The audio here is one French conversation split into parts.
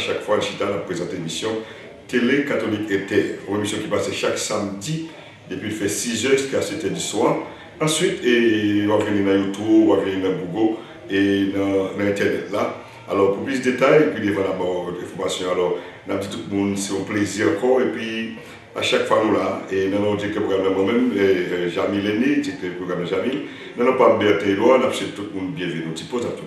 chaque fois, Chita a présenté l'émission Télé Catholique Inter, une émission qui passe chaque samedi, depuis fait 6 heures jusqu'à 7 heures du soir. Ensuite, on va venir dans YouTube, on va venir dans Google et dans Internet là. Alors, pour plus de détails, et puis devant d'abord l'information, alors, on a dit tout le monde, c'est un plaisir encore, et puis à chaque fois nous là, et nous avons dit que le programme moi-même, Jamil Lenné, dit que le programme de Jamil, nous n'avons pas Berthe Éloi, nous avons tout le monde bienvenu. Tu poses à tout.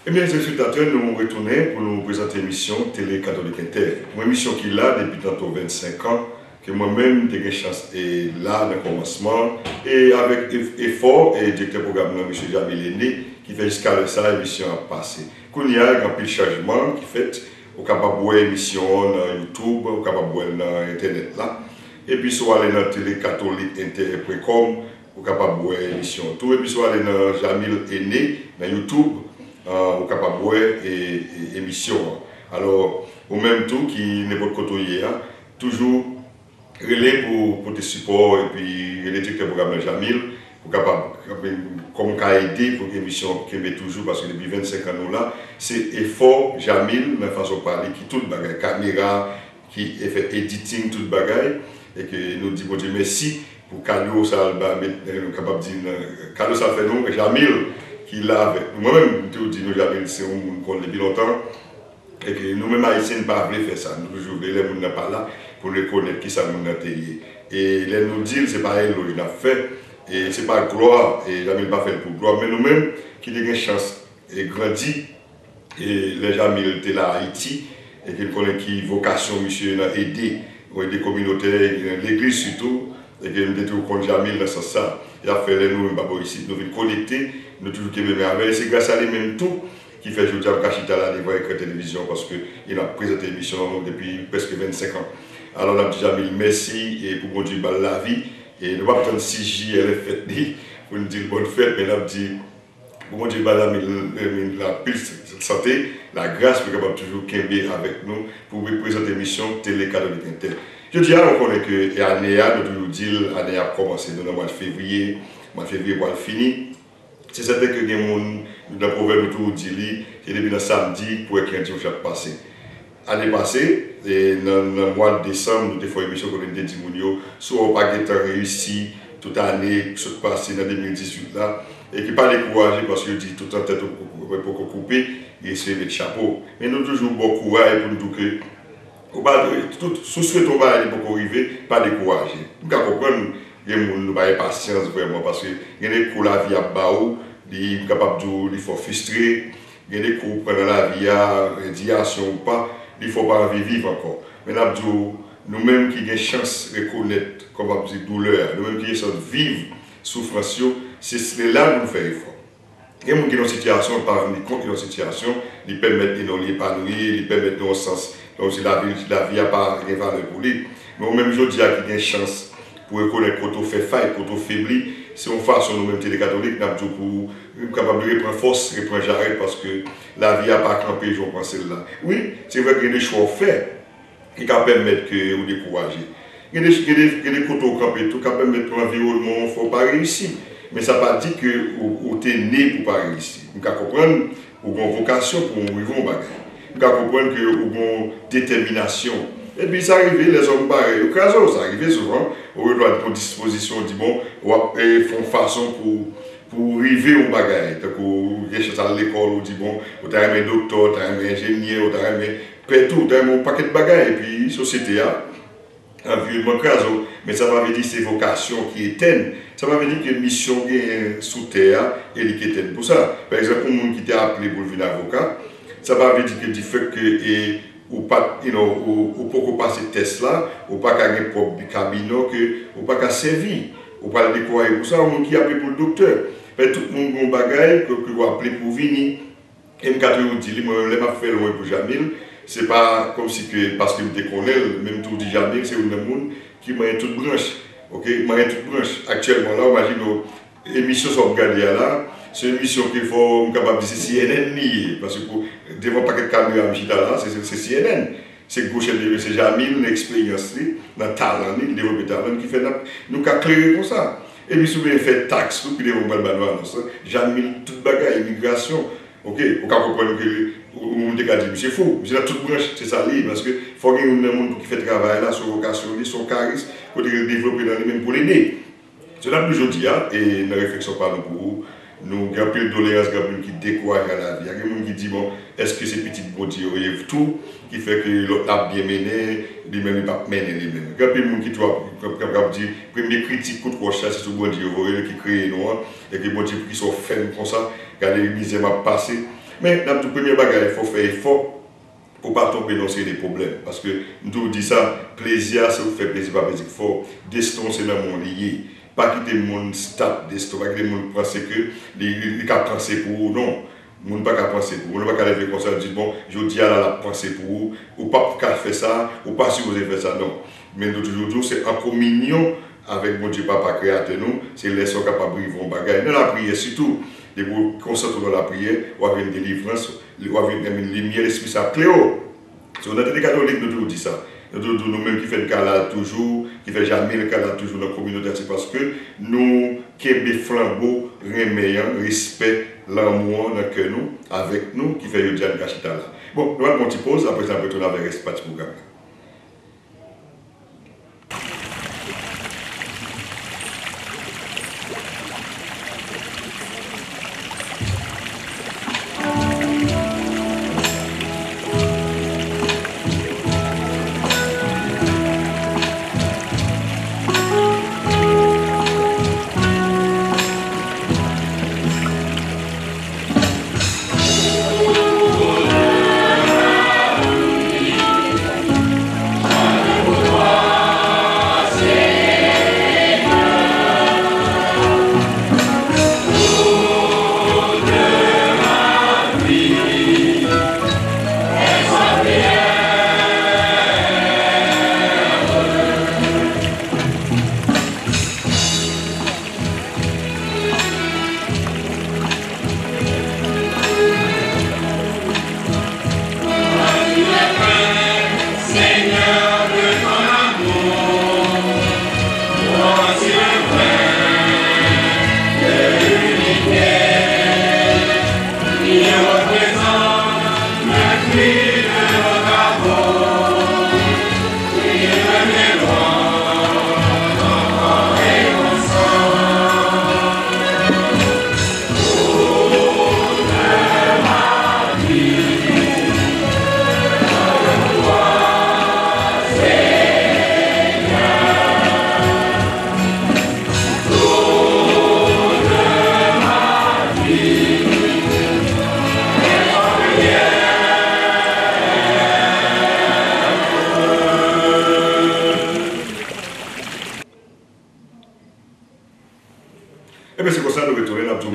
Eh bien, les téléspectateurs, nous allons retourner pour nous présenter l'émission Télé Catholique Inter. Une émission qui est là depuis tantôt 25 ans, que moi-même j'ai eu chance et là, dans le commencement, et avec effort, et directeur programme, M. Jamil Lenné, qui fait jusqu'à ça, l'émission a passé. Quand il y a un peu de changement qui fait, on est capable de voir l'émission sur YouTube, on est capable de voir sur Internet là. Et puis, soit aller dans télécatholiqueinter.com, on est capable de voir l'émission tout. Et puis, soit aller dans Jamil Lenné, dans YouTube, on est capable de voir l'émission. Alors, au même tout, qui n'est pas de côté, toujours relais pour tes supports et puis les directeurs programme Jamil, pour capable, comme qu'a aidé pour l'émission qui met toujours, parce que depuis 25 ans, nous là, c'est effort Jamil, de façon de parler, qui tout le bagage, caméra, qui fait editing, tout le bagage, et que nous disons, bon Dieu, merci pour Carlo, ça, capable de dire, Carlo, ça fait nous, Jamil, qui l'a avec moi-même, je dis, Jamil, c'est un monde qu'on depuis longtemps, et que nous-mêmes, Haïtiens, ne pas faire ça, nous toujours, les gens ne pas là, pour reconnaître qui ça nous a été. Et les nous dire, ce n'est pas éloge qu'on a fait, et ce n'est pas gloire, et Jamil pas fait pour gloire, mais nous-mêmes, qui avons une chance et grandi, et les Jamil étaient là à Haïti, et qui connaissent qui vocation, monsieur, a aidé, des communautés, l'église surtout, et qui nous avons contre Jamil dans ce sens. Il a fait les nous, ici, nous venons connecter, nous toujours qui merveille, c'est grâce à lui-même tout. Qui fait aujourd'hui à Kachita là, voir la télévision parce qu'il a présenté l'émission depuis presque 25 ans. Alors, on a dit Jamil, merci et pour Dieu la vie. Et nous ne pouvons pas attendre 6J, elle est faite pour nous dire bonne fête, mais on a dit pour Dieu la piste de santé, la grâce pour capable toujours Kembe avec nous pour présenter l'émission Télé Catholique Inter. Je dis on connaît que l'année a, nous toujours dit l'année a commencé dans le mois de février pour le finir. C'est certain que les gens, dans le proverbe, nous dit que depuis le samedi, pour qu'il y ait un jour passé. L'année passée, dans le mois de décembre, nous avons fait une émission qu'on a dit, soit on n'a pas réussi toute l'année, qui se passe dans 2018 là, et qui n'est pas découragé parce que dit tout en tête pour couper, et se met le chapeau. Mais nous avons toujours bon courage pour nous dire que, sous ce qu'on va aller pour arriver, pas découragé. Nous comprenons. Il y a une patience vraiment parce que il y a des coups la vie à Baou, il est capable de faut frustrer, il y a des coups prendre la vie à radiation ou pas, il ne faut pas vivre encore. Mais nous-mêmes qui avons chance de reconnaître comme douleur, nous-mêmes qui avons chance de vivre souffrance, c'est là que nous faisons effort. Il y a des gens qui ont une situation, par contre, une situation, ils permettent de nous épanouir, ils permettent de nous sens. Donc la vie n'a pas de valeur pour lui. Mais au même jour, il y a qui ont chance pour reconnaître qu'on fait faille, qu'on faiblit, si on fait sur nous-mêmes télécatholiques, nous sommes capables de reprendre force, reprendre j'arrête parce que la vie n'a pas campé, je pense là. Oui, c'est vrai qu'il y a des choix faits qui permettent que vous découragez. Il y a des côtés campés, tout cas mettre l'environnement, il ne faut pas réussir. Mais ça ne veut pas dire que vous êtes né pour ne pas réussir. Vous pouvez comprendre que vous avez une vocation pour arriver au bagage. Vous pouvez comprendre que vous avez une détermination. Et puis ça arrive, les hommes pareils. Au cas où ça arrive souvent, on doit être en disposition, on dit bon, on font façon pour arriver au bagage. Donc, on cherche à l'école, on dit bon, on a un docteur, on a un ingénieur, on a un tout, on a un paquet de bagages. Et puis, la société a environnement craseux, mais ça va dire c'est vocation qui éteignent. Ça va dire que mission sous terre et qui éteignent pour ça. Par exemple, pour monde qui t'a appelé pour devenir avocat, ça va dire que du fait que ou pas ou pour passer test là, ou pas qu'à un propre cabinet que ou pas qu'à servir, ou pas le décorer pour ça, on qui appelé pour le docteur. Mais tout le monde a un bagage que vous appelez pour venir. Et je dis, moi, je l'ai fait loin pour Jamil. C'est pas comme si que, parce que je me connais, même tout dit Jamil, c'est un monde qui m'a toute branche. Ok, m'a toute branche. Actuellement là, imagine l'émission sont regardées là. C'est une émission qu'il faut capable de dire c'est CNN lié. Parce que devant pas de caméra là, c'est CNN. C'est gauche de c'est Jamil, l'expérience, dans le talent, le développement talent qui fait nous qu'à clairer comme ça. Et puis souvent fait taxe, puis devant le banois, Jamil, toute bagarre, immigration. Ok, on peut comprendre que on dit c'est faux, c'est toute branche, c'est ça lié, parce qu'il faut qu'il y ait un monde qui fait travail là, son vocation, son charisme, pour développer dans les mêmes pour l'aider. C'est là que je dis, et nous réflexion par nous pour nous avons plus de doléances, qui découragent à la vie. Il y a des gens qui disent, bon, est-ce que ces petits bon Dieu ont tout, qui fait que l'autre a bien mené, lui-même il n'a pas mené lui-même. Il y a des gens qui disent, premier critique contre quoi c'est tout bon Dieu, qui crée noir, et que bon Dieu qui sont fermes comme ça, regardez les misères m'a passé. Mais dans le premier bagage, il faut faire effort pour ne pas tomber dans ces problèmes. Parce que nous disons ça, plaisir, ça vous fait plaisir, pas plaisir fort, destin c'est dans mon lié. Pas quitter le monde stable destin, pas quitter le monde penser que les cas penser pour vous, non. Le monde pas qu'à penser pour vous, on ne va pas lever comme ça, dire bon, je dis à la penser pour vous, ou pas qu'à faire ça, ou pas si vous avez fait ça, non. Mais nous toujours, c'est en communion avec mon Dieu Papa créateur nous, c'est les gens capables de vivre un bagage. Dans la prière surtout, et vous concentrez dans la prière, vous avez une délivrance, vous avez une lumière, l'esprit ça cléo. Si on a des catholiques, nous toujours dit ça. Nous-mêmes qui faisons le cas toujours, qui ne fait jamais le cas toujours dans la communauté, c'est parce que nous, qui avons des flambeaux, remeillants, respect, l'amour dans le cœur nous, avec nous, qui fait le diable Gachita là. Bon, nous allons une petite pause, après ça, on va retourner avec le reste du programme.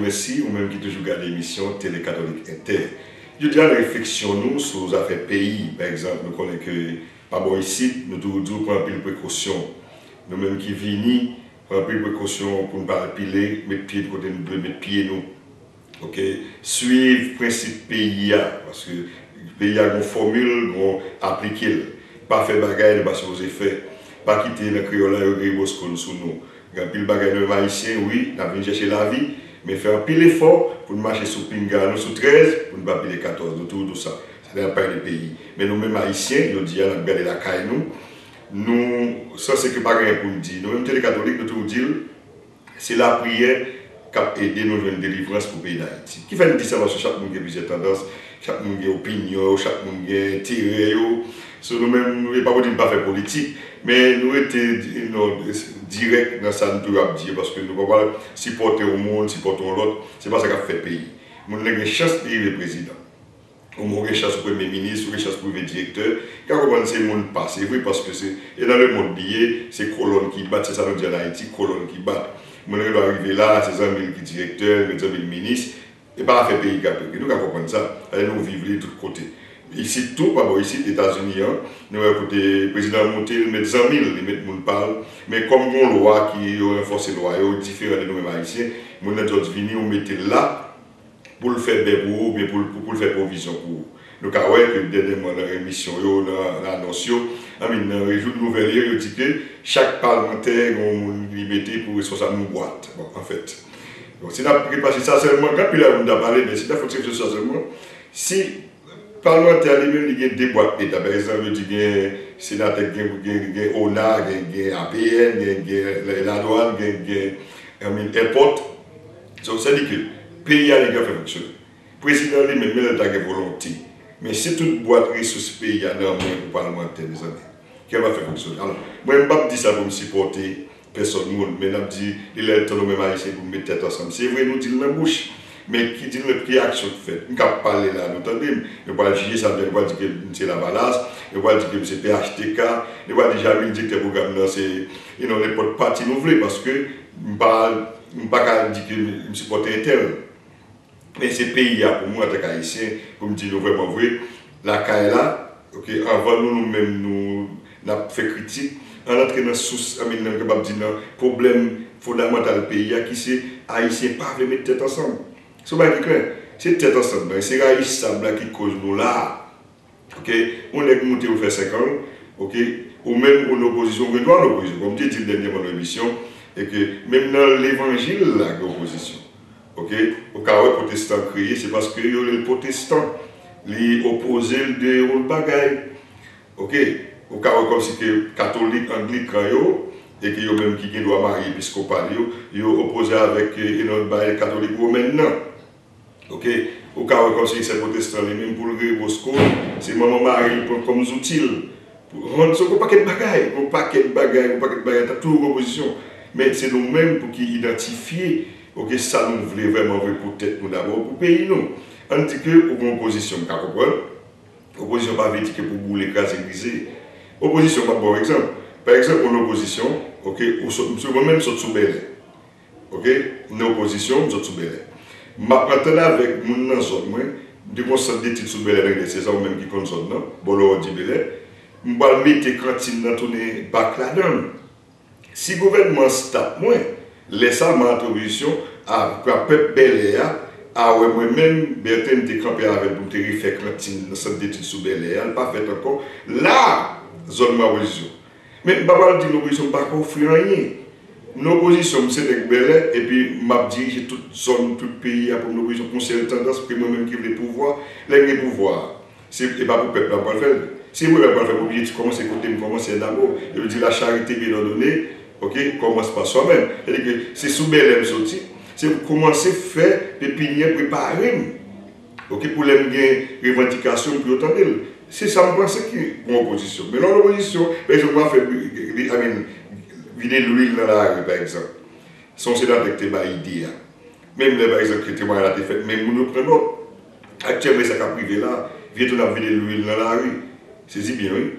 Merci, ou même qui toujours regarde l'émission Télé Catholique Inter. Je dis à la réflexion, nous, sur les affaires pays, par exemple, nous connaissons que, pas bon ici, nous devons prendre une précaution. Nous-mêmes qui venons, prendre une précaution pour ne pas piler, mettre pied de côté, nous mettre pied nous. Ok? Suivre le principe pays, parce que le pays a une formule, on appliquer. Pas faire bagaille, pas supposé faire. pas quitter le créole là, et boscon sous nous. Il y a pile bagaille de haïtien, oui, on a venu chercher la vie, mais faire un pile effort pour marcher sous Pinga, sous 13, pour ne pas payer 14, tout ça. C'est pas des pays. Mais nous-mêmes haïtiens, nous disons, on a regardé la caille, nous, ça c'est que pas rien pour nous dire. Nous-mêmes, les catholiques, nous tout dire, c'est la prière qui a aidé nous à une délivrance pour le pays d'Haïti. Qui fait nous dire ça parce que chaque monde a plusieurs tendances, chaque monde a opinion, chaque monde a tiré. Nous-mêmes, nous ne pas dire pas faire politique, mais nous étions directs dans ça, nous devons dire, parce que nous ne pouvons pas supporter au monde, supporter l'autre, c'est pas ça qui a fait le pays. Nous avons une chance de le président. On a une chance pour le Premier ministre, une chance pour le directeur. Quand on sait que le monde passe, c'est vrai parce que c'est. Et dans le monde billet, c'est colonne qui bat, c'est ça nous dit en Haïti, colonne qui bat. On doit arriver là, c'est 100 000 qui directeur, 100 000 ministres, et pas faire pays capé. Nous comprenons ça, nous vivons de tous côtés. Ici, tout, pas bon, ici, les États-Unis, nous avons écouté le président monter, il met 100 000, il met le monde parle. Mais comme une loi qui a renforcé la loi, différent de nous-mêmes haïtiens, nous avons venir, on mettait là pour le faire bébou ou bien pour le faire provision pour vous. Donc, que dernièrement, dans l'émission, dans l'annonce, dans les jours de nouvelles, il dit que chaque parlementaire, on lui mettait pour responsable une boîte, bon, en fait. Donc, si on a passé ça seulement, quand puis là, on a parlé, mais si on a fait ça seulement, si le parlementaire lui-même, il y a des boîtes d'État, par exemple, il dit qu'il y a un sénateur, il y a ONA, il y a APN, il y a la douane, il y a Airport. Donc, ça dit que le pays a les gars fait fonctionner. Le président lui-même, il a une volonté. Mais si toute boîte ressources pays a néanmoins pour parlementaire, mes amis, qui va faire fonctionner. Alors, moi, je ne vais pas dire ça pour me supporter personne, mais je dis, il est temps même haïtien pour mettre tête ensemble. C'est vrai, nous disons la même bouche, mais qui dit le action fait. Nous ne parler là, nous entendons, nous ne pas juger ça, nous ne pas dire que c'est la balance, nous ne pas dire que c'est PHTK, nous ne pas dire que le programme c'est n'importe parti nous voulons, parce que je ne pas dire que je supporte un tel. Mais ces pays, pour moi, en tant qu'haïtien, comme dit vraiment vrai, la CAE là, avant nous-mêmes, nous avons fait critique, on a entré dans le problème fondamental du pays, qui c'est haïtien pas veut mettre tête ensemble. C'est pas clair. C'est tête ensemble. C'est haïtien qui cause nous là. On est monté au fait 5 ans, ou même en opposition, on doit en opposition. Comme je dis dernièrement dans l'émission, et que même dans l'évangile, là, il y a opposition. Au cas où les protestants créés, c'est parce que les protestants les opposés de l'autre bagaille. Au cas où comme si les catholiques, anglicains, et que même qui doivent marier épiscopal, ils sont opposés avec les catholiques maintenant. Au cas où comme si ces protestants, même pour le Bosco, c'est maman marié comme outils. On ne pas de bagaille, on pas de bagaille, t'as toujours opposition. Mais c'est nous-mêmes pour qu'ils identifient. Ça nous voulait vraiment pour tête nous d'abord pour payer nous. On dit que pour opposition, opposition pas veut dire que pour bouler écraser griser. Opposition pas bon exemple. Par exemple, en opposition, moi-même je suis sous Belé. Une opposition, je suis sous Belé. Maintenant avec mon dans zone moi, du conseil d'études sous Belé avec des saisons même qui consonne non, Bolo dit Belé, on va mettre cantine dans tourner bac là-dedans. Si le gouvernement tape moins, laisse ma opposition à peuple Beléa, à moi-même, Bertin était campé avec pour te faire cantine dans cette étude sous Beléa, elle pas fait encore. Là, zone ma opposition. Mais Baba dit l'opposition pas offrir rien. L'opposition, c'est avec Belé, et puis m'a dirigé toute zone, tout pays pour l'opposition, conseiller tendance, pour moi-même qui veut le pouvoir, les pouvoirs. C'est pas pour le peuple à faire. Si vous voulez faire, vous commencez à écouter, commencez d'abord. Je veux dire la charité bien donnée. Commence par soi-même. C'est-à-dire que c'est sous Belém sorti, c'est pour commencer à faire des piniers préparés. Pour les revendications plus autant d'elles. C'est ça, je pense qui est en opposition. Mais dans l'opposition, par exemple, on va faire vider l'huile dans la rue, par exemple. Son sénat avec tes idées. Même les par exemple, qui témoignent à la fait, même nous prenons. Actuellement, ça a privé là, vient on vider l'huile dans la rue. C'est si bien, oui.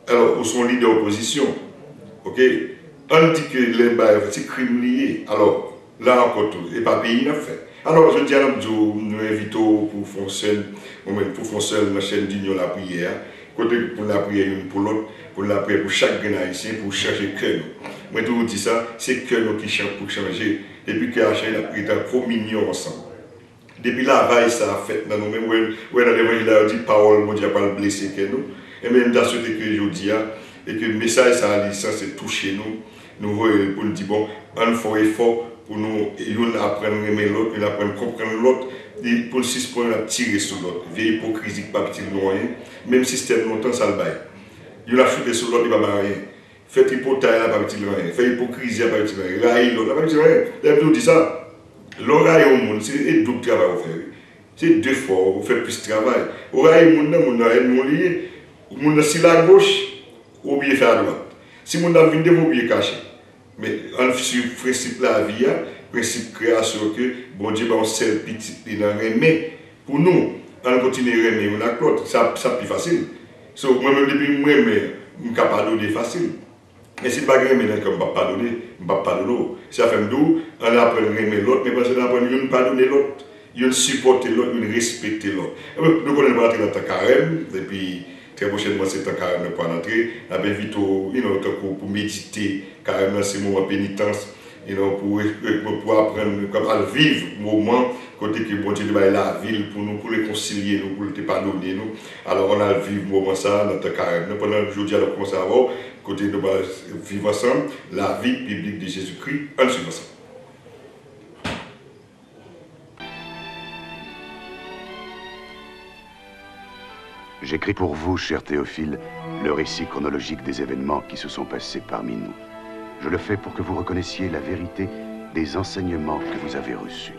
Alors, où sont les leaders d'opposition? On dit que les bails, c'est crime lié. Alors, là encore tout, et pas pays n'a fait. Alors, je dis à nous invitons pour faire la chaîne d'union la prière, côté pour la prière une pour l'autre, pour la prière pour chaque haïtien, pour changer cœur. Moi, tout dis ça, c'est cœur qui change pour changer. Depuis que la chaîne a pris un trop mignon ensemble. Depuis la veille, ça a fait dans nous-mêmes, où dans l'évangile, on dit parole, mon Dieu, pas le blessé que nous. Et même dans ce que je dis, et que le message, ça a c'est toucher nous. Nous voyons pour nous dire, bon, on fait effort pour nous, une apprendre à aimer l'autre, une apprendre à comprendre l'autre, et pour le 6 points, tirer sur l'autre. Vieille hypocrisie, pas petit noyer, même système longtemps, ça le bail. Il a chuté sur l'autre, il ne va pas rien. Fait hypothèse, pas petit rien. Fait hypocrisie, pas petit rien. Raille l'autre, pas petit rien. Là, je dis ça. L'oreille au monde, c'est un double travail à faire. C'est 2 fois, vous faites plus de travail. L'oreille au monde, mon monde, si la gauche, ou bien faire à droite. Si mon monde a vu, vous bien caché. Mais en sur le principe de la vie, le principe de création, que bon Dieu va seul petit dans le mais pour nous, on continue à remettre une à l'autre, ça plus facile. So, moi-même, depuis moi, je suis capable de donner facile. Mais si je ne pas remettre, je ne peux pas donner, je ne peux pas donner. Si ça fait nous, on apprend à remettre l'autre, mais parce qu'on apprend à ne pas donner l'autre. Il supporter l'autre, il respecter l'autre. Nous connaissons pas dans le carême, depuis très prochainement c'est un carême pour entrer. On a vite pour méditer, carême c'est un moment de pénitence, pour apprendre comme à vivre le moment, côté que bon Dieu va la ville pour nous, pour les concilier, nous, pour les pardonner. Nous. Alors on a vécu le moment ça dans le carême. Pendant le jour, on commence à voir, côté nous vivre ensemble, la vie biblique de Jésus-Christ, ensemble. J'écris pour vous, cher Théophile, le récit chronologique des événements qui se sont passés parmi nous. Je le fais pour que vous reconnaissiez la vérité des enseignements que vous avez reçus.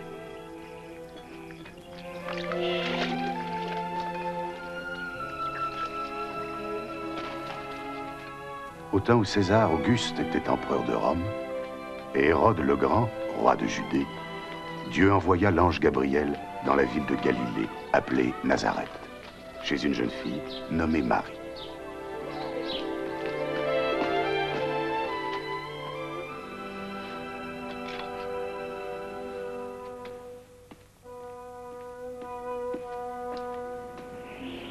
Au temps où César Auguste était empereur de Rome, et Hérode le Grand, roi de Judée, Dieu envoya l'ange Gabriel dans la ville de Galilée, appelée Nazareth, chez une jeune fille nommée Marie.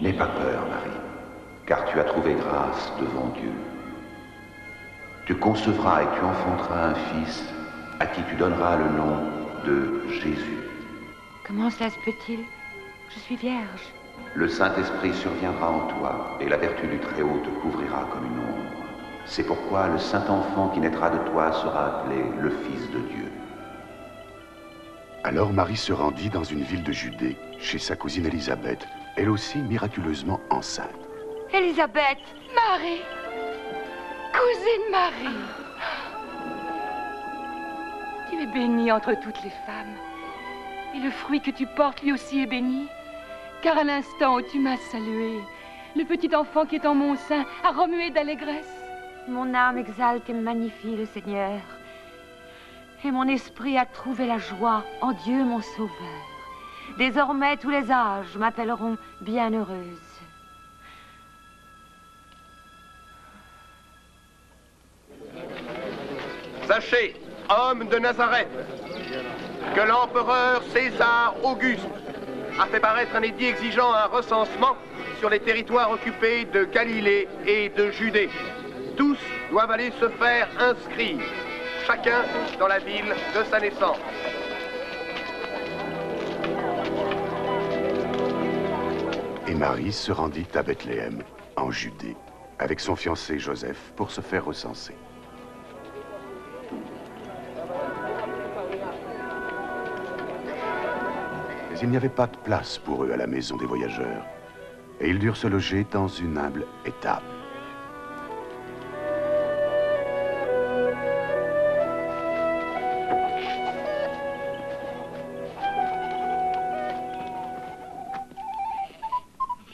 N'aie pas peur, Marie, car tu as trouvé grâce devant Dieu. Tu concevras et tu enfanteras un fils à qui tu donneras le nom de Jésus. Comment cela se peut-il? Je suis vierge. Le Saint-Esprit surviendra en toi, et la vertu du Très-Haut te couvrira comme une ombre. C'est pourquoi le Saint-Enfant qui naîtra de toi sera appelé le Fils de Dieu. Alors Marie se rendit dans une ville de Judée, chez sa cousine Élisabeth, elle aussi miraculeusement enceinte. Élisabeth! Marie! Cousine Marie! Tu es bénie entre toutes les femmes. Et le fruit que tu portes lui aussi est béni. Car à l'instant où tu m'as salué, le petit enfant qui est en mon sein a remué d'allégresse. Mon âme exalte et magnifie le Seigneur. Et mon esprit a trouvé la joie en Dieu mon Sauveur. Désormais, tous les âges m'appelleront bienheureuse. Sachez, hommes de Nazareth, que l'empereur César Auguste a fait paraître un édit exigeant un recensement sur les territoires occupés de Galilée et de Judée. Tous doivent aller se faire inscrire, chacun dans la ville de sa naissance. Et Marie se rendit à Bethléem, en Judée, avec son fiancé Joseph pour se faire recenser. Mais il n'y avait pas de place pour eux à la maison des voyageurs, et ils durent se loger dans une humble étable.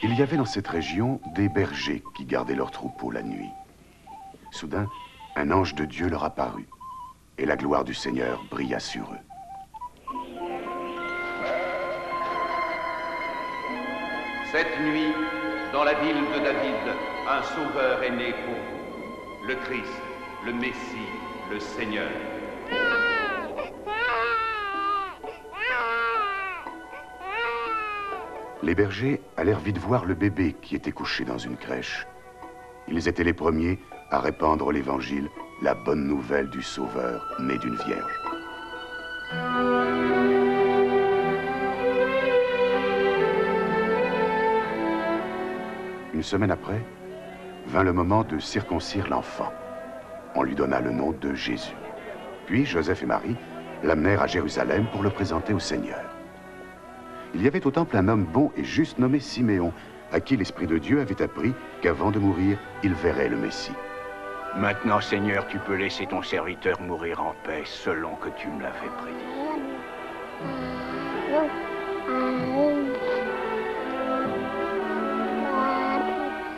Il y avait dans cette région des bergers qui gardaient leurs troupeaux la nuit. Soudain, un ange de Dieu leur apparut, et la gloire du Seigneur brilla sur eux. Cette nuit, dans la ville de David, un sauveur est né pour vous, le Christ, le Messie, le Seigneur. Les bergers allèrent vite voir le bébé qui était couché dans une crèche. Ils étaient les premiers à répandre l'évangile, la bonne nouvelle du Sauveur né d'une vierge. Une semaine après, vint le moment de circoncire l'enfant. On lui donna le nom de Jésus. Puis Joseph et Marie l'amenèrent à Jérusalem pour le présenter au Seigneur. Il y avait au temple un homme bon et juste nommé Siméon, à qui l'Esprit de Dieu avait appris qu'avant de mourir, il verrait le Messie. Maintenant, Seigneur, tu peux laisser ton serviteur mourir en paix, selon que tu me l'avais prédit.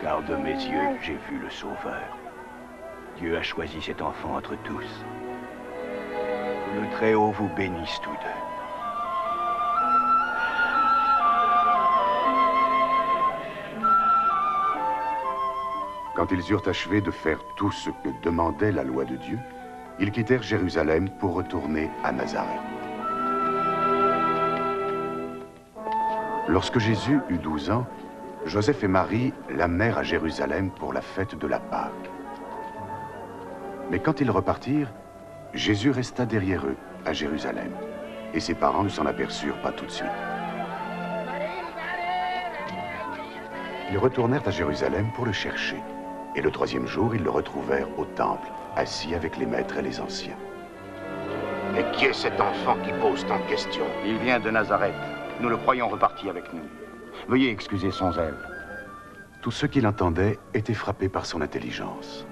Car de mes yeux, j'ai vu le Sauveur. Dieu a choisi cet enfant entre tous. Que le Très-Haut vous bénisse tous deux. Quand ils eurent achevé de faire tout ce que demandait la loi de Dieu, ils quittèrent Jérusalem pour retourner à Nazareth. Lorsque Jésus eut 12 ans, Joseph et Marie l'amenèrent à Jérusalem pour la fête de la Pâque. Mais quand ils repartirent, Jésus resta derrière eux, à Jérusalem, et ses parents ne s'en aperçurent pas tout de suite. Ils retournèrent à Jérusalem pour le chercher. Et le 3e jour, ils le retrouvèrent au temple, assis avec les maîtres et les anciens. Et qui est cet enfant qui pose tant de questions? Il vient de Nazareth. Nous le croyons reparti avec nous. Veuillez excuser son zèle. Tous ceux qui l'entendaient étaient frappés par son intelligence.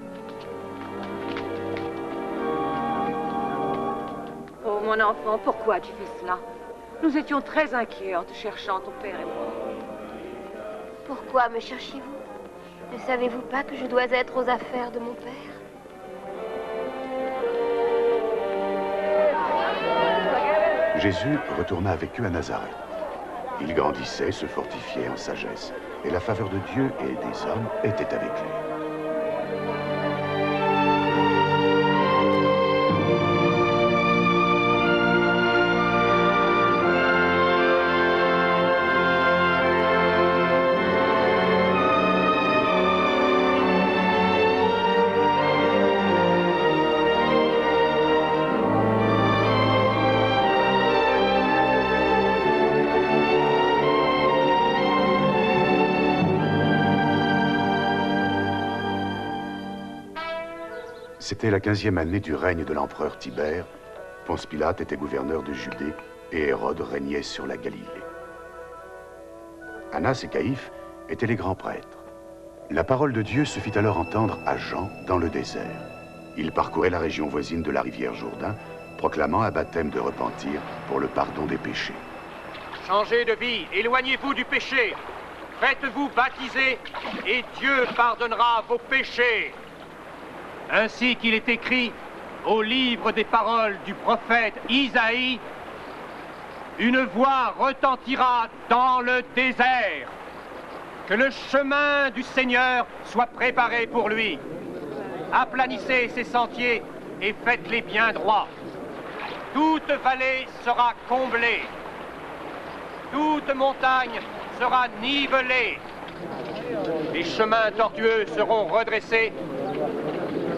Oh, mon enfant, pourquoi tu fais cela? Nous étions très inquiets en te cherchant, ton père et moi. Pourquoi me cherchez-vous? Ne savez-vous pas que je dois être aux affaires de mon père? Jésus retourna avec eux à Nazareth. Il grandissait, se fortifiait en sagesse, et la faveur de Dieu et des hommes était avec lui. C'était la 15e année du règne de l'empereur Tibère. Ponce Pilate était gouverneur de Judée et Hérode régnait sur la Galilée. Annas et Caïphe étaient les grands prêtres. La parole de Dieu se fit alors entendre à Jean dans le désert. Il parcourait la région voisine de la rivière Jourdain, proclamant un baptême de repentir pour le pardon des péchés. Changez de vie, éloignez-vous du péché. Faites-vous baptiser et Dieu pardonnera vos péchés. Ainsi qu'il est écrit au livre des paroles du prophète Isaïe, une voix retentira dans le désert, que le chemin du Seigneur soit préparé pour lui. Aplanissez ses sentiers et faites-les bien droits. Toute vallée sera comblée, toute montagne sera nivelée, les chemins tortueux seront redressés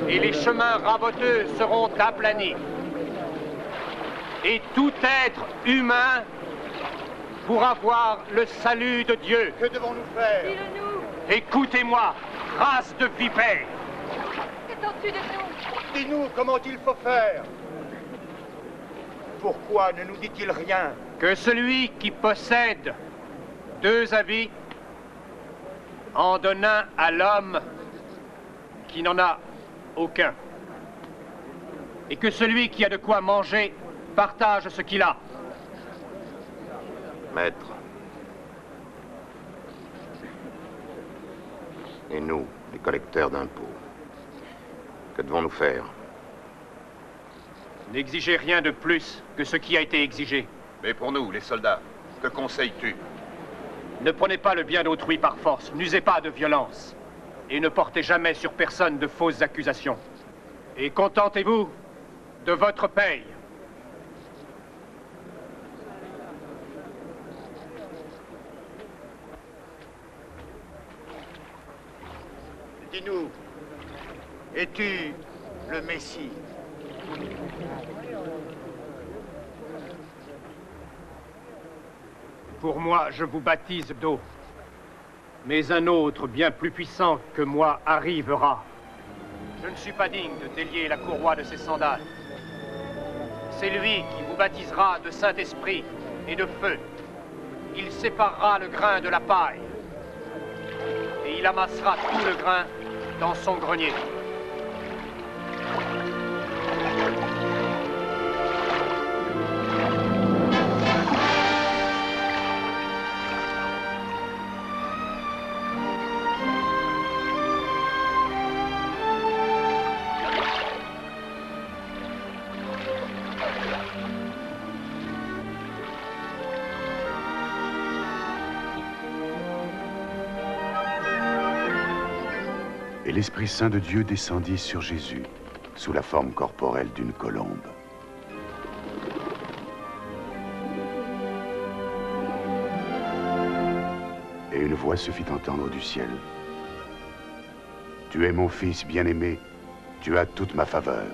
et les chemins raboteux seront aplanis. Et tout être humain pourra voir le salut de Dieu. Que devons-nous faire? Dis-le-nous. Écoutez-moi, race de vipères. Qu'attends-tu de nous? Dis-nous comment il faut faire. Pourquoi ne nous dit-il rien? Que celui qui possède 2 habits en donne un à l'homme qui n'en a aucun. Et que celui qui a de quoi manger partage ce qu'il a. Maître. Et nous, les collecteurs d'impôts, que devons-nous faire? N'exigez rien de plus que ce qui a été exigé. Mais pour nous, les soldats, que conseilles-tu? Ne prenez pas le bien d'autrui par force, n'usez pas de violence. Et ne portez jamais sur personne de fausses accusations. Et contentez-vous de votre paye. Dis-nous, es-tu le Messie? Pour moi, je vous baptise d'eau. Mais un autre, bien plus puissant que moi, arrivera. Je ne suis pas digne de délier la courroie de ses sandales. C'est lui qui vous baptisera de Saint-Esprit et de feu. Il séparera le grain de la paille. Et il amassera tout le grain dans son grenier. Et l'Esprit Saint de Dieu descendit sur Jésus, sous la forme corporelle d'une colombe. Et une voix se fit entendre du ciel. Tu es mon fils bien-aimé, tu as toute ma faveur.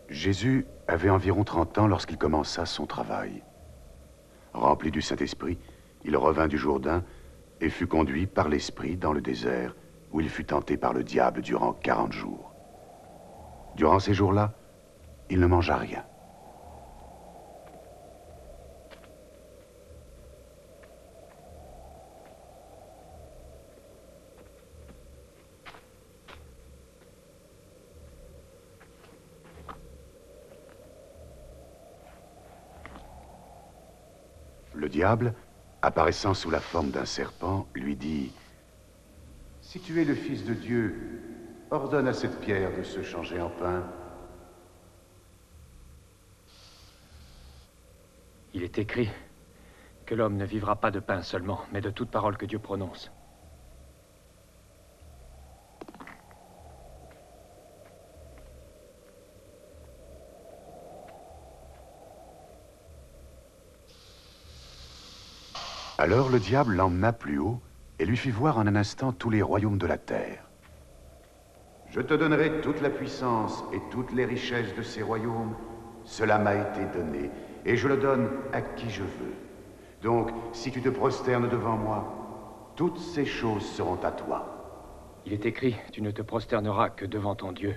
Jésus avait environ 30 ans lorsqu'il commença son travail. Rempli du Saint-Esprit, il revint du Jourdain et fut conduit par l'Esprit dans le désert, où il fut tenté par le diable durant 40 jours. Durant ces jours-là, il ne mangea rien. Le diable, apparaissant sous la forme d'un serpent, lui dit « Si tu es le Fils de Dieu, ordonne à cette pierre de se changer en pain. » Il est écrit que l'homme ne vivra pas de pain seulement, mais de toute parole que Dieu prononce. Alors le diable l'emmena plus haut et lui fit voir en un instant tous les royaumes de la terre. Je te donnerai toute la puissance et toutes les richesses de ces royaumes. Cela m'a été donné, et je le donne à qui je veux. Donc, si tu te prosternes devant moi, toutes ces choses seront à toi. Il est écrit, tu ne te prosterneras que devant ton Dieu,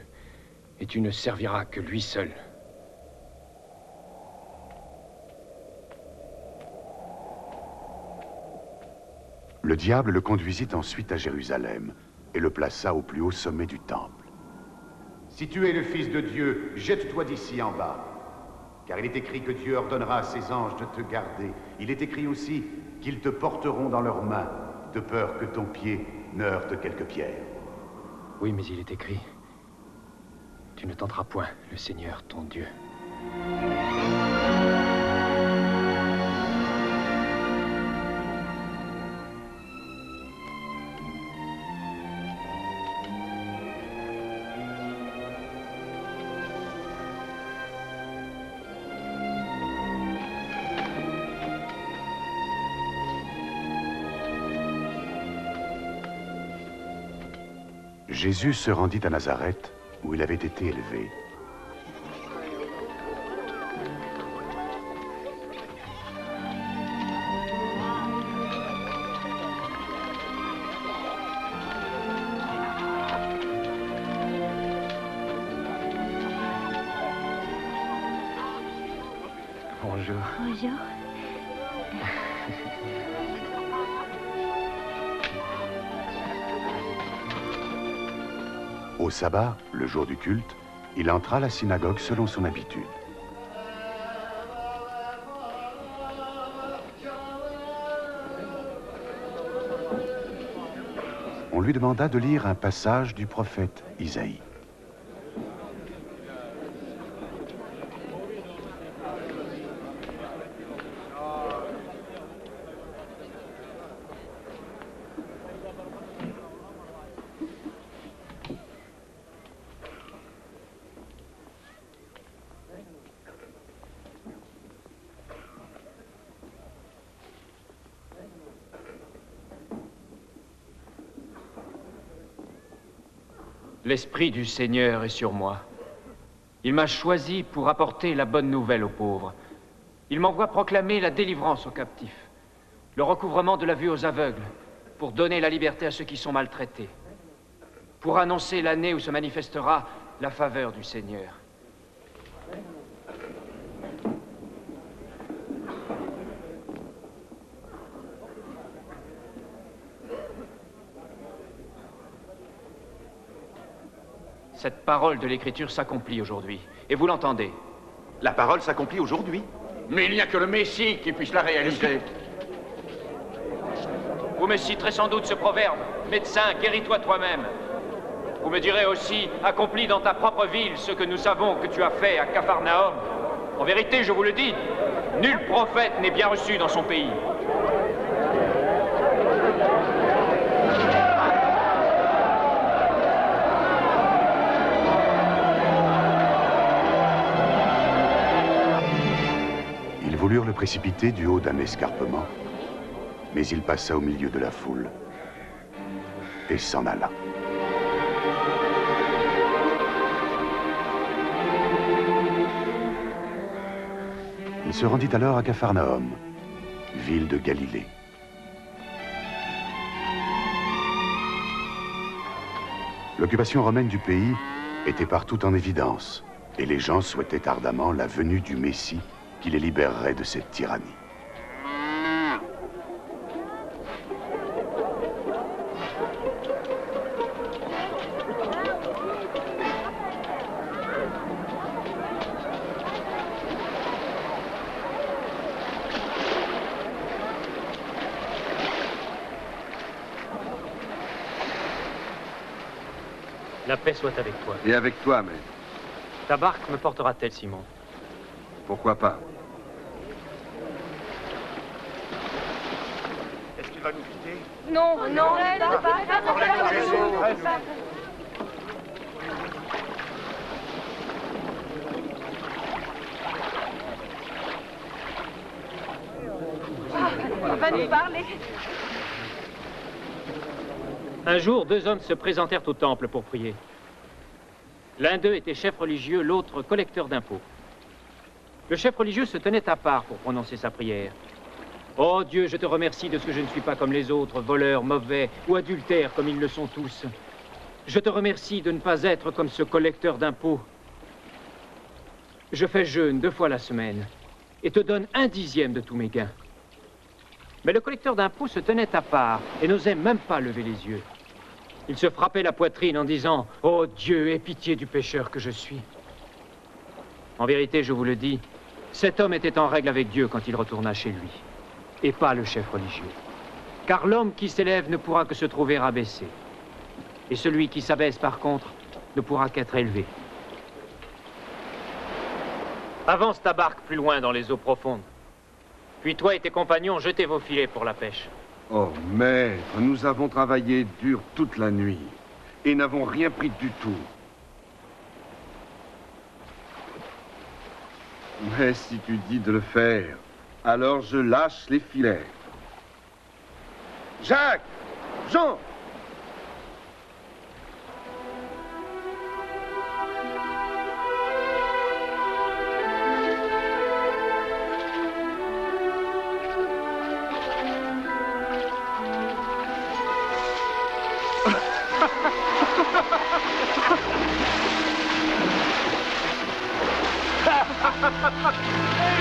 et tu ne serviras que lui seul. Le diable le conduisit ensuite à Jérusalem et le plaça au plus haut sommet du temple. Si tu es le Fils de Dieu, jette-toi d'ici en bas. Car il est écrit que Dieu ordonnera à ses anges de te garder. Il est écrit aussi qu'ils te porteront dans leurs mains, de peur que ton pied ne heurte quelque pierre. Oui, mais il est écrit, tu ne tenteras point le Seigneur, ton Dieu. Jésus se rendit à Nazareth, où il avait été élevé. Bonjour. Bonjour. Au sabbat, le jour du culte, il entra à la synagogue selon son habitude. On lui demanda de lire un passage du prophète Isaïe. L'Esprit du Seigneur est sur moi. Il m'a choisi pour apporter la bonne nouvelle aux pauvres. Il m'envoie proclamer la délivrance aux captifs, le recouvrement de la vue aux aveugles, pour donner la liberté à ceux qui sont maltraités, pour annoncer l'année où se manifestera la faveur du Seigneur. Cette parole de l'Écriture s'accomplit aujourd'hui, et vous l'entendez. La parole s'accomplit aujourd'hui. Mais il n'y a que le Messie qui puisse la réaliser. Vous me citerez sans doute ce proverbe, médecin, guéris-toi toi-même. Vous me direz aussi, accomplis dans ta propre ville ce que nous savons que tu as fait à Capharnaüm. En vérité, je vous le dis, nul prophète n'est bien reçu dans son pays. Ils voulurent le précipiter du haut d'un escarpement, mais il passa au milieu de la foule et s'en alla. Il se rendit alors à Capharnaüm, ville de Galilée. L'occupation romaine du pays était partout en évidence, et les gens souhaitaient ardemment la venue du Messie qui les libérerait de cette tyrannie. La paix soit avec toi. Et avec toi, maître. Ta barque me portera-t-elle, Simon? Pourquoi pas? Est-ce qu'il va nous quitter? Non, non, On va nous parler. Un jour, deux hommes se présentèrent au temple pour prier. L'un d'eux était chef religieux, l'autre collecteur d'impôts. Le chef religieux se tenait à part pour prononcer sa prière. « Oh Dieu, je te remercie de ce que je ne suis pas comme les autres, voleurs, mauvais ou adultères comme ils le sont tous. Je te remercie de ne pas être comme ce collecteur d'impôts. Je fais jeûne 2 fois la semaine et te donne 1/10 de tous mes gains. » Mais le collecteur d'impôts se tenait à part et n'osait même pas lever les yeux. Il se frappait la poitrine en disant « Oh Dieu, aie pitié du pécheur que je suis. » En vérité, je vous le dis, cet homme était en règle avec Dieu quand il retourna chez lui, et pas le chef religieux. Car l'homme qui s'élève ne pourra que se trouver abaissé, et celui qui s'abaisse, par contre, ne pourra qu'être élevé. Avance ta barque plus loin dans les eaux profondes. Puis toi et tes compagnons, jetez vos filets pour la pêche. Oh, maître, nous avons travaillé dur toute la nuit et n'avons rien pris du tout. Mais si tu dis de le faire, alors je lâche les filets. Jacques! Jean!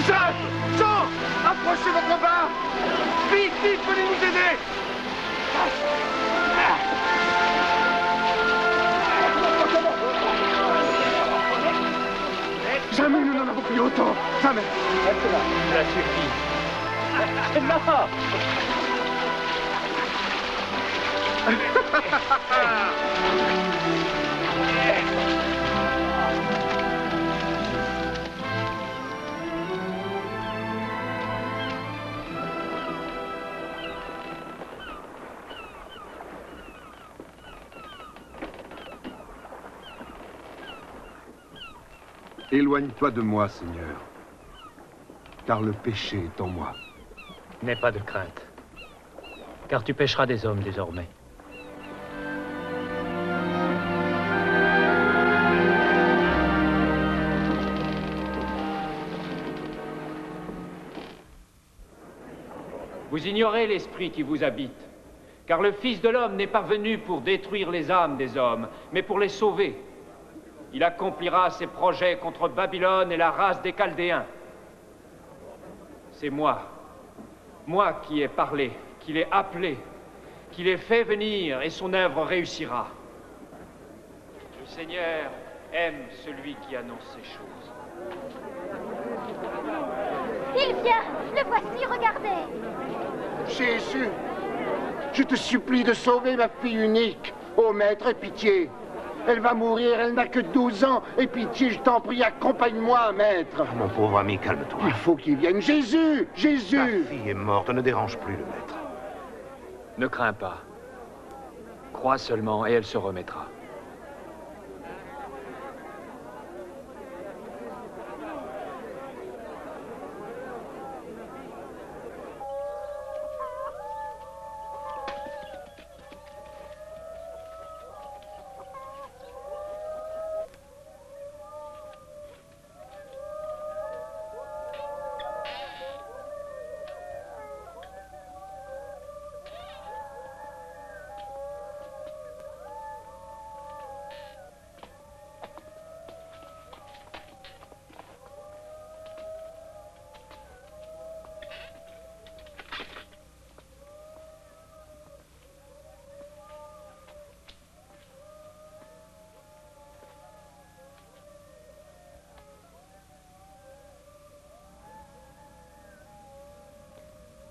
Jacques! Jean! Approchez votre barre! Vite, vite, venez nous aider! Jamais nous n'en avons pris autant! Jamais! Cela suffit. Non! Éloigne-toi de moi, Seigneur, car le péché est en moi. N'aie pas de crainte, car tu pêcheras des hommes désormais. Vous ignorez l'esprit qui vous habite, car le Fils de l'homme n'est pas venu pour détruire les âmes des hommes, mais pour les sauver. Il accomplira ses projets contre Babylone et la race des Chaldéens. C'est moi qui ai parlé, qui l'ai appelé, qui l'ai fait venir, et son œuvre réussira. Le Seigneur aime celui qui annonce ces choses. Il vient! Le voici, regardez! Jésus, je te supplie de sauver ma fille unique. Ô maître, aie pitié. Elle va mourir, elle n'a que 12 ans. Aie pitié, je t'en prie, accompagne-moi, maître. Mon pauvre ami, calme-toi. Il faut qu'il vienne. Jésus! Jésus! Ta fille est morte, ne dérange plus le maître. Ne crains pas. Crois seulement et elle se remettra.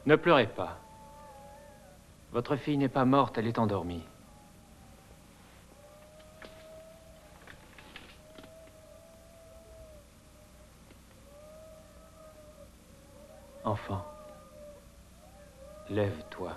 Ne pleurez pas. Votre fille n'est pas morte, elle est endormie. Enfant, lève-toi.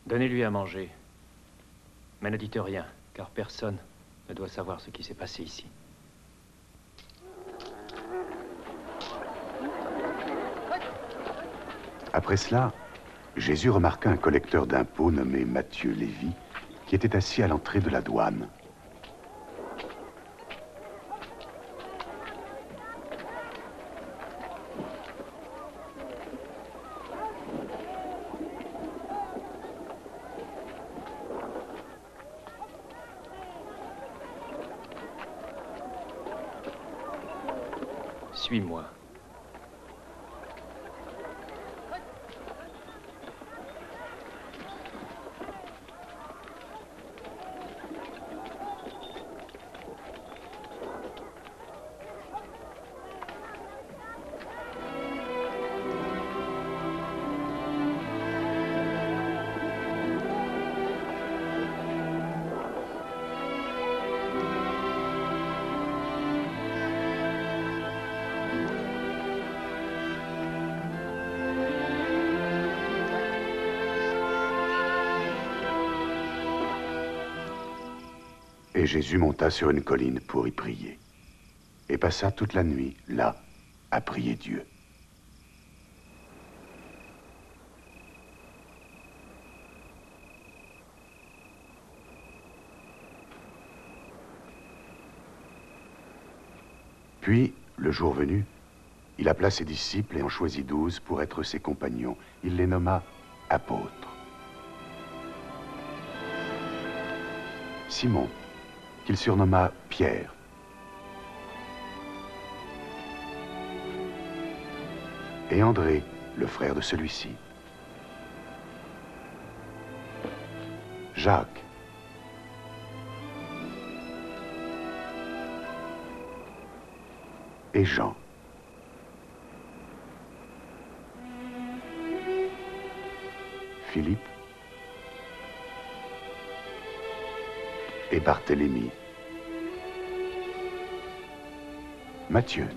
Donnez-lui à manger. Mais ne dites rien, car personne ne doit savoir ce qui s'est passé ici. Après cela, Jésus remarqua un collecteur d'impôts nommé Matthieu Lévi, qui était assis à l'entrée de la douane. Suis-moi. Et Jésus monta sur une colline pour y prier, et passa toute la nuit là, à prier Dieu. Puis, le jour venu, il appela ses disciples et en choisit 12 pour être ses compagnons. Il les nomma apôtres. Simon, qu'il surnomma Pierre. Et André, le frère de celui-ci. Jacques. Et Jean. Philippe. Et Barthélemy. Matthieu.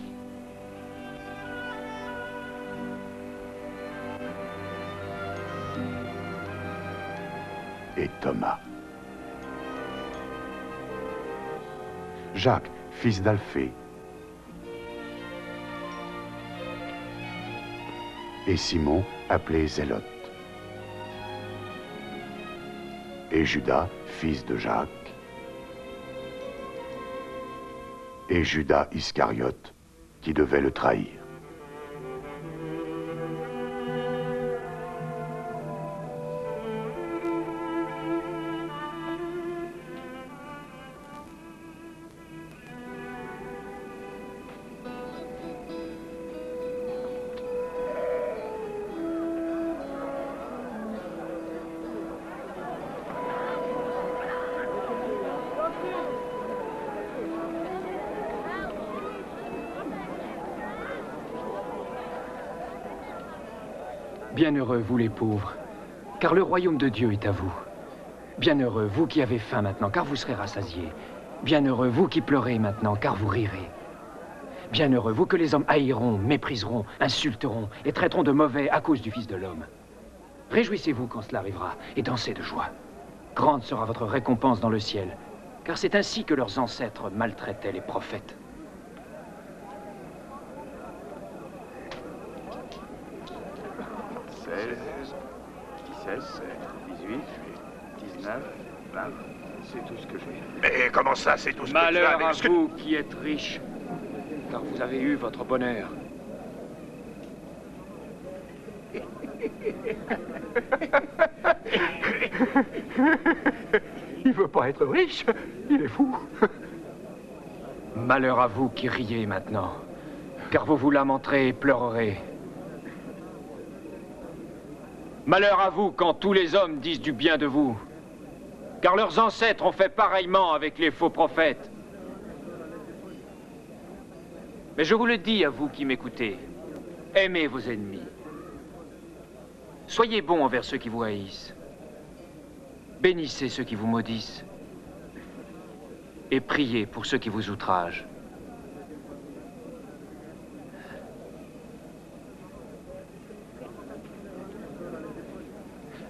Et Thomas. Jacques, fils d'Alphée, et Simon, appelé Zélote, et Judas, fils de Jacques, et Judas Iscariote, qui devait le trahir. Bienheureux, vous les pauvres, car le royaume de Dieu est à vous. Bienheureux, vous qui avez faim maintenant, car vous serez rassasiés. Bienheureux, vous qui pleurez maintenant, car vous rirez. Bienheureux, vous que les hommes haïront, mépriseront, insulteront et traiteront de mauvais à cause du Fils de l'homme. Réjouissez-vous quand cela arrivera et dansez de joie. Grande sera votre récompense dans le ciel, car c'est ainsi que leurs ancêtres maltraitaient les prophètes. C'est tout ce que j'ai. Mais comment ça, c'est tout ce que tu as? Malheur à vous qui êtes riches, car vous avez eu votre bonheur. Il veut pas être riche, il est fou. Malheur à vous qui riez maintenant, car vous vous lamenterez et pleurerez. Malheur à vous quand tous les hommes disent du bien de vous, car leurs ancêtres ont fait pareillement avec les faux prophètes. Mais je vous le dis à vous qui m'écoutez, aimez vos ennemis. Soyez bons envers ceux qui vous haïssent. Bénissez ceux qui vous maudissent. Et priez pour ceux qui vous outragent.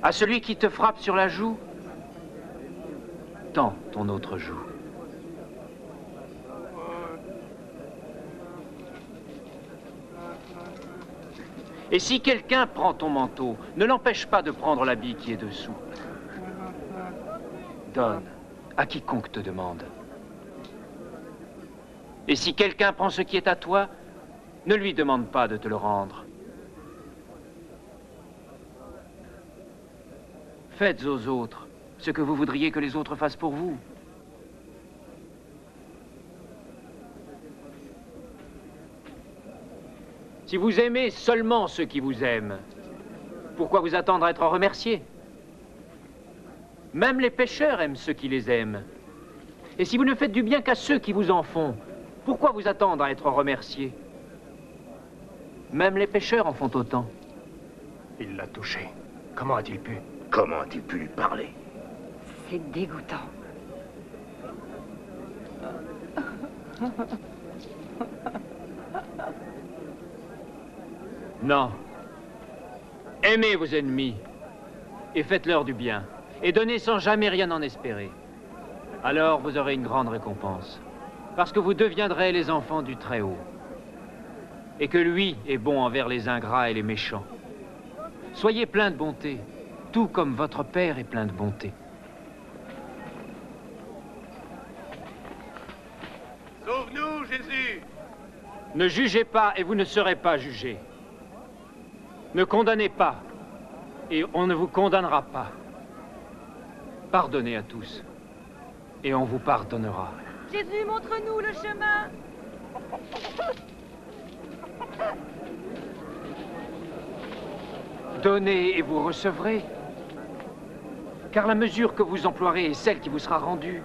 À celui qui te frappe sur la joue, tends ton autre joue. Et si quelqu'un prend ton manteau, ne l'empêche pas de prendre l'habit qui est dessous. Donne à quiconque te demande. Et si quelqu'un prend ce qui est à toi, ne lui demande pas de te le rendre. Faites aux autres ce que vous voudriez que les autres fassent pour vous. Si vous aimez seulement ceux qui vous aiment, pourquoi vous attendre à être remerciés? Même les pécheurs aiment ceux qui les aiment. Et si vous ne faites du bien qu'à ceux qui vous en font, pourquoi vous attendre à être remerciés? Même les pécheurs en font autant. Il l'a touché. Comment a-t-il pu? Comment a-t-il pu lui parler? C'est dégoûtant. Non. Aimez vos ennemis et faites-leur du bien. Et donnez sans jamais rien en espérer. Alors vous aurez une grande récompense. Parce que vous deviendrez les enfants du Très-Haut. Et que lui est bon envers les ingrats et les méchants. Soyez pleins de bonté, tout comme votre Père est plein de bonté. Sauve-nous, Jésus! Ne jugez pas et vous ne serez pas jugés. Ne condamnez pas et on ne vous condamnera pas. Pardonnez à tous et on vous pardonnera. Jésus, montre-nous le chemin. Donnez et vous recevrez. Car la mesure que vous emploierez est celle qui vous sera rendue.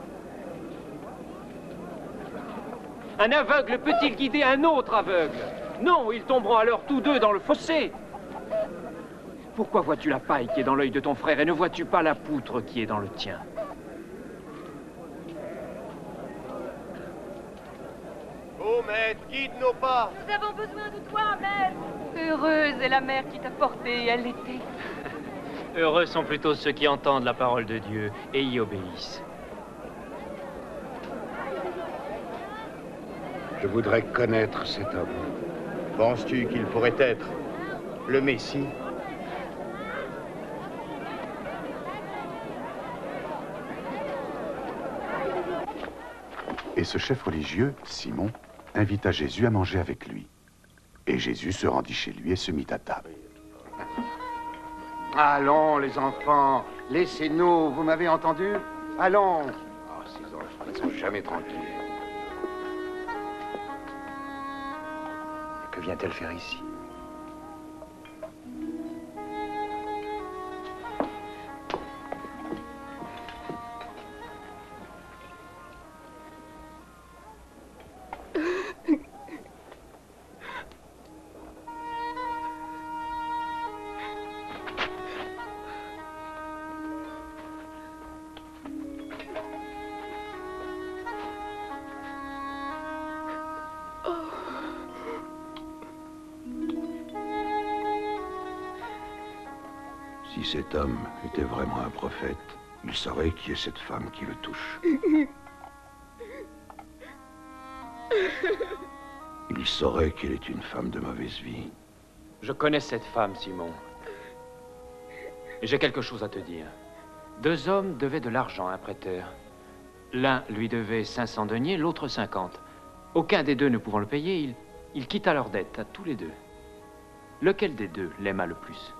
Un aveugle peut-il guider un autre aveugle? Non, ils tomberont alors tous deux dans le fossé. Pourquoi vois-tu la paille qui est dans l'œil de ton frère et ne vois-tu pas la poutre qui est dans le tien? Ô maître, guide nos pas. Nous avons besoin de toi, maître. Heureuse est la mère qui t'a portée, elle l'était. Heureux sont plutôt ceux qui entendent la parole de Dieu et y obéissent. Je voudrais connaître cet homme. Penses-tu qu'il pourrait être le Messie? Et ce chef religieux, Simon, invita Jésus à manger avec lui. Et Jésus se rendit chez lui et se mit à table. Allons, les enfants, laissez-nous, vous m'avez entendu? Allons. Oh, ces enfants ne sont jamais tranquilles. Que vient-elle faire ici? Si cet homme était vraiment un prophète, il saurait qui est cette femme qui le touche. Il saurait qu'elle est une femme de mauvaise vie. Je connais cette femme, Simon. Et j'ai quelque chose à te dire. 2 hommes devaient de l'argent à un prêteur. L'un lui devait 500 deniers, l'autre 50. Aucun des deux ne pouvant le payer, il quitta leur dette à tous les deux. Lequel des deux l'aima le plus?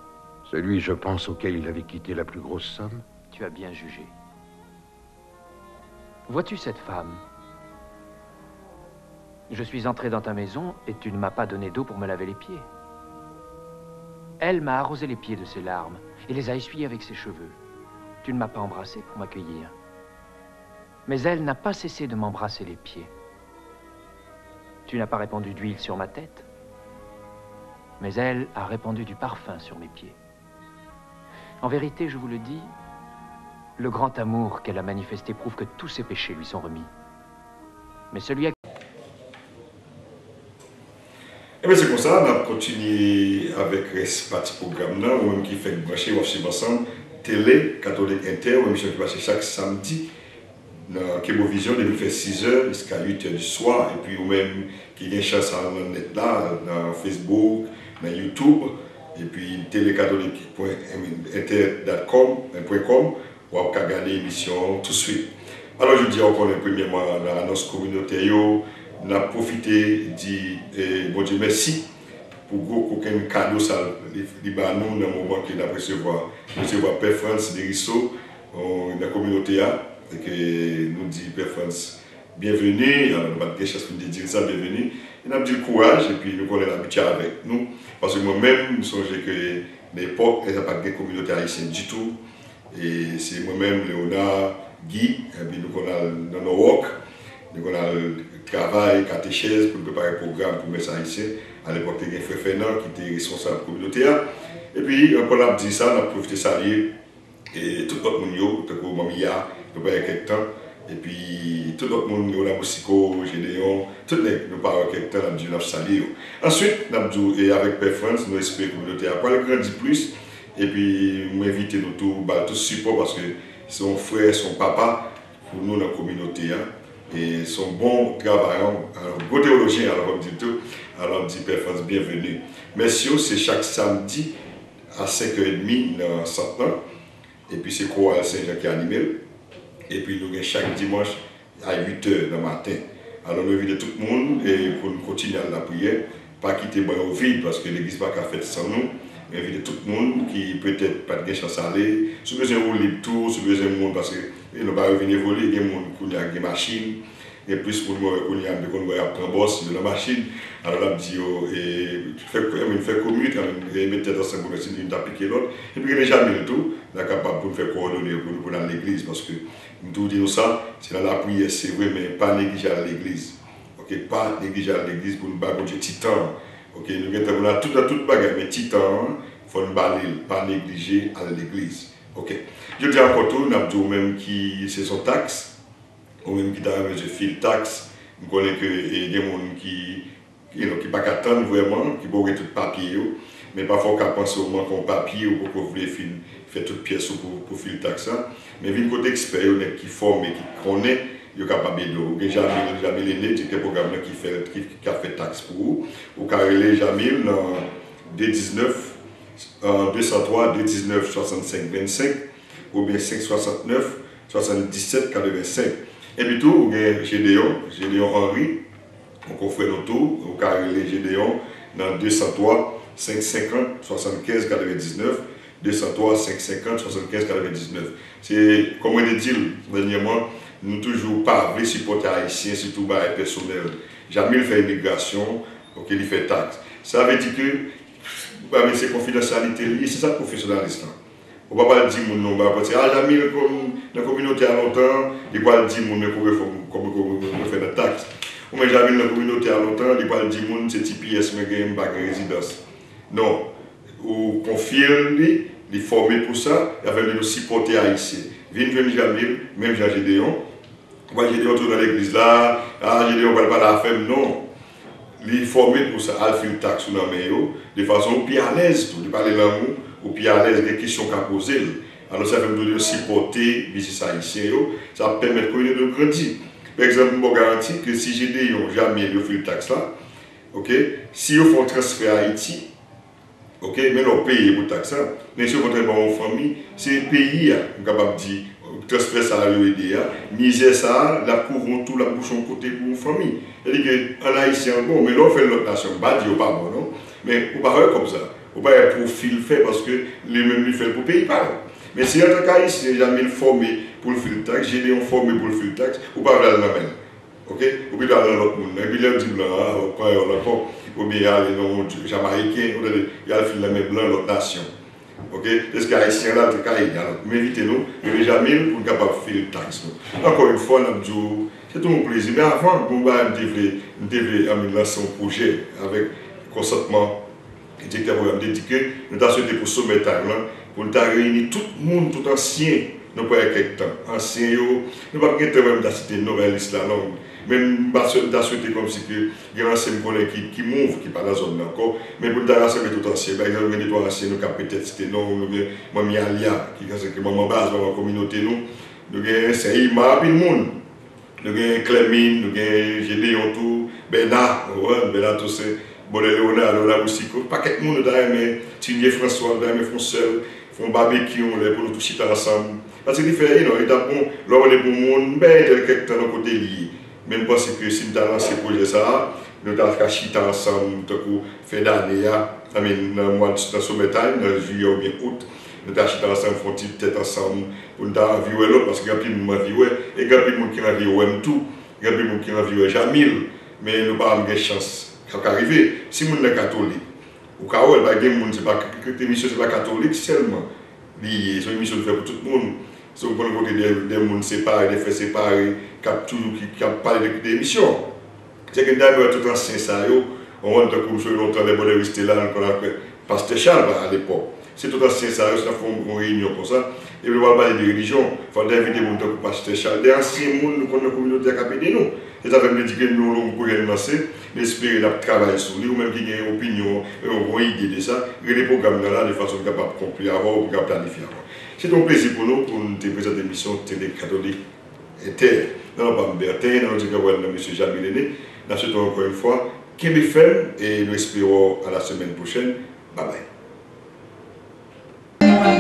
Celui, je pense, auquel il avait quitté la plus grosse somme. Tu as bien jugé. Vois-tu cette femme? Je suis entré dans ta maison et tu ne m'as pas donné d'eau pour me laver les pieds. Elle m'a arrosé les pieds de ses larmes et les a essuyés avec ses cheveux. Tu ne m'as pas embrassé pour m'accueillir. Mais elle n'a pas cessé de m'embrasser les pieds. Tu n'as pas répandu d'huile sur ma tête, mais elle a répandu du parfum sur mes pieds. En vérité, je vous le dis, le grand amour qu'elle a manifesté prouve que tous ses péchés lui sont remis. Mais celui à... Et bien c'est comme ça, on a continué avec ce petit programme là, ou même qui fait brancher aussi ensemble, Télé Catholique Inter, une émission qui passe chaque samedi dans Kebovision, depuis fait 6h jusqu'à 8h du soir, et puis ou même qui a une chance à net là, dans Facebook, dans YouTube, et puis télécatholique.inter.com, ou à regarder l'émission tout de suite. Alors je dis encore premièrement dans l'annonce communautaire, on a profité de dire bon Dieu merci pour aucun cadeau ça nous dans le moment qu'il a recevoir Père France de Risso dans la communauté et que nous dit Père France bienvenue, alors nous avons des chances de dire ça bienvenue, et nous avons du courage et puis nous avons l'habitude avec nous parce que moi-même je songe que l'époque il n'y a pas de communauté haïtienne du tout et c'est moi-même Léonard Guy et puis nous avons dans nos walks. Nous avons le travail, catéchèse pour préparer le programme pour mettre ça ici. À l'époque, il y a un frère Fernand qui était responsable de la communauté. Et puis, quand on a dit ça, on a profité de saluer et tout le monde, tout le monde, Mamia, nous avons quelques temps. Et puis, tout le monde, nous avons Boussico, Gédéon, tout le monde, nous avons quelques temps, nous avons salué. Ensuite, nous avons dit, et avec Père France, nous espérons que la communauté a grandi plus. Et puis, nous invitons nous tous support parce que son frère, son papa, pour nous, dans la communauté. Et son bon travail, un bon théologien, alors on dit tout, alors on dit Père France, bienvenue. Merci, c'est chaque samedi à 5h30 dans Centre, et puis c'est Chorale Saint-Jean qui anime, et puis nous avons chaque dimanche à 8h du matin. Alors nous invitons tout le monde et pour nous continuer à la prière, pas quitter le vide parce que l'église n'a pas fait sans nous. Mais inviter tout le monde qui peut-être pas de chance à aller, si besoin de rouler tout, si besoin de monde parce que nous ne pouvons pas revenir voler, il y a des gens qui ont des machines, et plus pour nous qui ont des boss de la machine. Alors là, je dis, faire commune, mettre ensemble pour essayer d'appliquer l'autre. Et puis, déjà, tout, on est capable de faire coordonner pour dans l'église parce que nous disons ça, c'est dans la prière, c'est vrai, mais pas négliger l'église. Ok, pas négliger l'église pour nous battre contre titan. Ok, nous avons toute bagarre, mais titan, il faut nous pas négliger à l'église. Ok, je dis encore tout, nous avons même qui c'est son taxe, ou même qui t'a je file taxe. Nous connaissons qu'il y a des gens qui ne pas attendre vraiment, qui vont tout papier, mais parfois on pense au manque de papier ou pour vous faire toute pièce pour filer taxe. Mais il y a des experts qui forment et qui connaissent Vous êtes capable de Jamil Aîné, c'est un programme qui a fait taxe pour vous. Vous pouvez Jamil dans D19 203 D19 65 25 ou bien 569 77 85. Et puis tout, vous avez Gédéon Henri, on fait nos tours, vous pouvez Gédéon dans 203 550 75 99. 203 550 75 99. C'est comme on dit dernièrement, nous toujours pas les supporter haïtiens, surtout par les personnel. Jamil fait immigration, donc il fait taxe. Ça veut dire que c'est confidentialité liée, c'est ça le professionnalisme. On ne va pas dire que non, Jamil dans la communauté à longtemps, il va dire que comment faire la taxe. Ou mais Jamil dans la communauté à longtemps, il va dire que c'est TPS, mais il n'y a pas de résidence. Non, ou confirme les former pour ça, et avec nous supporter haïtiens. Viens Jamil, même Jean Gédéon. Moi, Gédéon tout dans l'église là, Gédéon ne va pas la faire, non. Les former pour ça, al fil taxe dans le de façon plus à l'aise, de parler l'amour, ou plus à l'aise des questions qu'à poser. Alors ça fait nous supporter les business haïtiens, ça permet de communauté de grandir. Par exemple, je garantis que si Gédéon jamais le fil taxe là, ok, si ils font transfert à Haïti, ok, mais non, payer pour taxe. Mais si on rentre dans une famille, c'est le pays, on est capable de dire, transfert salarié aidé, misère ça, la courant tout, la bouche en côté pour une famille. C'est-à-dire qu'en Haïtien, bon, mais là on fait l'autre nation, pas dire pas bon, non? Mais on ne peut pas faire comme ça. On ne peut pas faire profil fait parce que les mêmes lui fait pour payer pas. Mais si en tant qu'Haïtien, jamais formé pour le fil taxe, j'ai des formé pour le fil taxe, on ne peut pas faire la même. Ok? Ou bien dans l'autre monde. Et puis là, on dit blanc, quand on a encore, ou bien il y a les noms jamaïcains, il y a le fil de la même blanc, l'autre nation. Ok? Parce que les Haïtiens là, mais évitez-nous, mais jamais pour être capable de faire le taxe. Encore une fois, c'est tout mon plaisir. Mais avant, on devait lancer un projet avec consentement du directeur programme dédié. Nous avons souhaité pour soumettre pour nous réunir tout le monde, tout ancien, nous pas quelque temps. Ancien, nous ne pouvons pas même citer une nouvelle liste là, non. Même nous souhaité comme si il y a un ancien qui move, qui n'est pas dans la zone encore, mais pour nous rassembler tout ancien. Par exemple, il y a des anciens, nous avons peut-être cité non, nous avons Mami Alia, qui est maman base dans la communauté, nous avons Seima, puis le monde. Nous avons Clémine, nous avons Gédéon tout, Bernard tout c'est. Bon, Léonard, là aussi, pas quelqu'un de monde mais Tigné François, François, font barbecue, pour nous toucher ensemble. Parce que il est bon, là on est pour le monde, mais il y a quelqu'un de côté lié. Même parce que si nous avons lancé ce projet, nous avons chita ensemble, nous avons fait d'année, dans le mois de sommetal, dans juillet ou bien août, nous avons chita ensemble, nous avons fait tête ensemble, pour nous avons vu l'autre, parce qu'il y a plus de monde qui ont vu, et il y a plus de monde qui ont vu tout, il y a plus de monde qui ont vu Jamil, mais nous n'avons pas de chance. Arriver. Si vous êtes catholique, au cas où l'émission n'est pas catholique seulement, c'est une émission de faire pour tout le monde. Si vous prenez côté des gens séparés, des faits séparés, qui parlent d'émissions. C'est que d'abord, tout ancien, ça, on rentre comme sur longtemps, les bonheurs restés là, qu'on a Pasteur Charles à l'époque. C'est tout ancien, ça, on fait une réunion comme ça. Et puis, on va parler de religion. Il faut inviter les gens comme Pasteur Charles. Des anciens gens, nous connaissons la communauté à capter de nous. Et ça veut dire que nous pouvons lancer, espérer travailler sur lui, ou même qui a une opinion, une idée de ça, et les programmes là de façon capable de compléter avant ou de planifier avant. C'est un plaisir pour nous te présenter l'émission Télé Catholique Inter. Dans le Bertin, dans le M. Jamil Aîné. Nous souhaitons encore une fois qu'il FM et nous espérons à la semaine prochaine. Bye bye. Oh,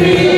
vie.